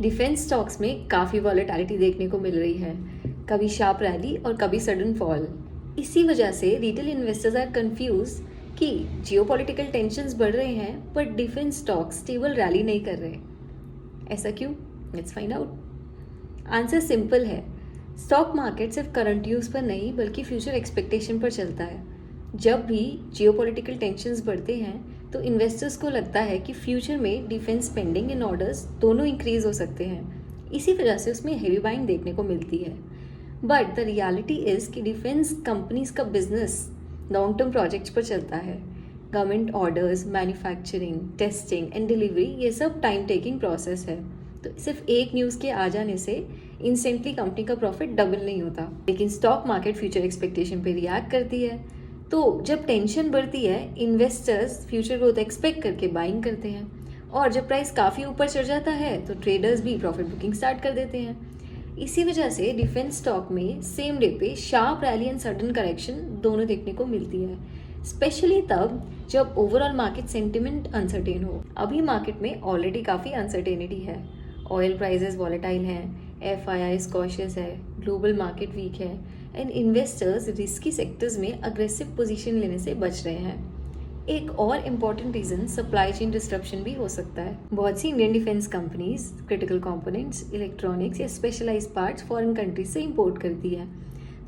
Defence stocks में काफ़ी volatility देखने को मिल रही है, कभी शार्प रैली और कभी सडन फॉल। इसी वजह से रिटेल इन्वेस्टर्स आर कंफ्यूज कि जियोपॉलिटिकल टेंशन्स बढ़ रहे हैं but defence stocks stable rally नहीं कर रहे। ऐसा क्यों? Let's find out. Answer simple है, स्टॉक मार्केट सिर्फ करंट यूज पर नहीं बल्कि फ्यूचर एक्सपेक्टेशन पर चलता है। जब भी जियोपॉलिटिकल टेंशन्स बढ़ते हैं तो इन्वेस्टर्स को लगता है कि फ्यूचर में डिफेंस स्पेंडिंग एंड ऑर्डर्स दोनों इंक्रीज हो सकते हैं। इसी वजह से उसमें हेवी बाइंग देखने को मिलती है। बट द रियलिटी इज़ कि डिफेंस कंपनीज का बिजनेस लॉन्ग टर्म प्रोजेक्ट्स पर चलता है। Government orders, manufacturing, testing and delivery, ये सब टाइम टेकिंग प्रोसेस है। तो सिर्फ एक न्यूज़ के आ जाने से इंस्टेंटली कंपनी का प्रॉफिट डबल नहीं होता। लेकिन स्टॉक मार्केट फ्यूचर एक्सपेक्टेशन पे रिएक्ट करती है। तो जब टेंशन बढ़ती है इन्वेस्टर्स फ्यूचर ग्रोथ एक्सपेक्ट करके बाइंग करते हैं, और जब प्राइस काफ़ी ऊपर चढ़ जाता है तो ट्रेडर्स भी प्रॉफिट बुकिंग स्टार्ट कर देते हैं। इसी वजह से डिफेंस स्टॉक में सेम डे पे sharp rally and sudden correction दोनों देखने को मिलती है, स्पेशली तब जब ओवरऑल मार्केट सेंटिमेंट अनसर्टेन हो। अभी मार्केट में ऑलरेडी काफ़ी अनसर्टेनिटी है। ऑयल प्राइसेस वॉलेटाइल हैं, एफआईआई कॉशियस है, ग्लोबल मार्केट वीक है एंड इन्वेस्टर्स रिस्की सेक्टर्स में अग्रेसिव पोजीशन लेने से बच रहे हैं। एक और important reason supply chain disruption भी हो सकता है। बहुत सी Indian defence companies critical components, electronics या स्पेशलाइज पार्ट्स फॉरेन कंट्रीज से इंपोर्ट करती है।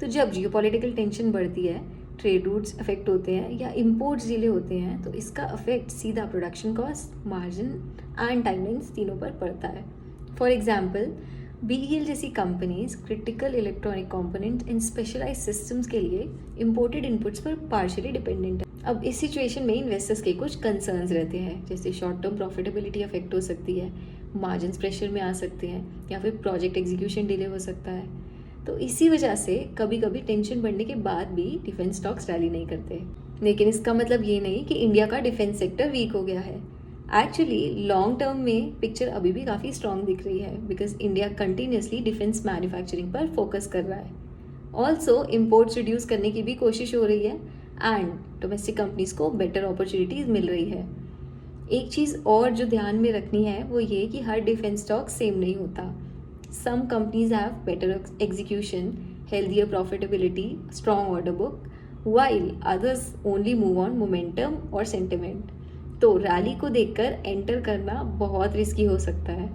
तो जब जियोपॉलिटिकल टेंशन बढ़ती है, ट्रेड रूट्स अफेक्ट होते हैं या इम्पोर्ट्स डिले होते हैं, तो इसका अफेक्ट सीधा production cost, margin and timelines तीनों पर पड़ता है। फॉर एग्जाम्पल, BEL जैसी companies critical electronic component in specialise systems के लिए इंपोर्टेड इनपुट्स पर पार्शियली डिपेंडेंट है। अब इस सिचुएशन में इन्वेस्टर्स के कुछ कंसर्न्स रहते हैं, जैसे शॉर्ट टर्म प्रॉफिटेबिलिटी अफेक्ट हो सकती है, मार्जिन प्रेशर में आ सकते हैं या फिर प्रोजेक्ट एग्जीक्यूशन डिले हो सकता है। तो इसी वजह से कभी कभी टेंशन बढ़ने के बाद भी डिफेंस स्टॉक्स रैली नहीं करते। लेकिन इसका मतलब ये नहीं कि इंडिया का डिफेंस सेक्टर वीक हो गया है। एक्चुअली लॉन्ग टर्म में पिक्चर अभी भी काफ़ी स्ट्रॉन्ग दिख रही है, because India continuously defence manufacturing पर फोकस कर रहा है। ऑल्सो इम्पोर्ट्स रिड्यूस करने की भी कोशिश हो रही है एंड डोमेस्टिक कंपनीज को बेटर अपॉर्चुनिटीज मिल रही है। एक चीज़ और जो ध्यान में रखनी है वो ये कि हर डिफेंस स्टॉक सेम नहीं होता। Some companies have better execution, healthier profitability, strong order book, while others only move on momentum और sentiment। तो रैली को देखकर एंटर करना बहुत रिस्की हो सकता है।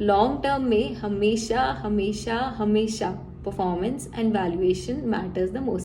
लॉन्ग टर्म में हमेशा हमेशा हमेशा performance and valuation matters the most.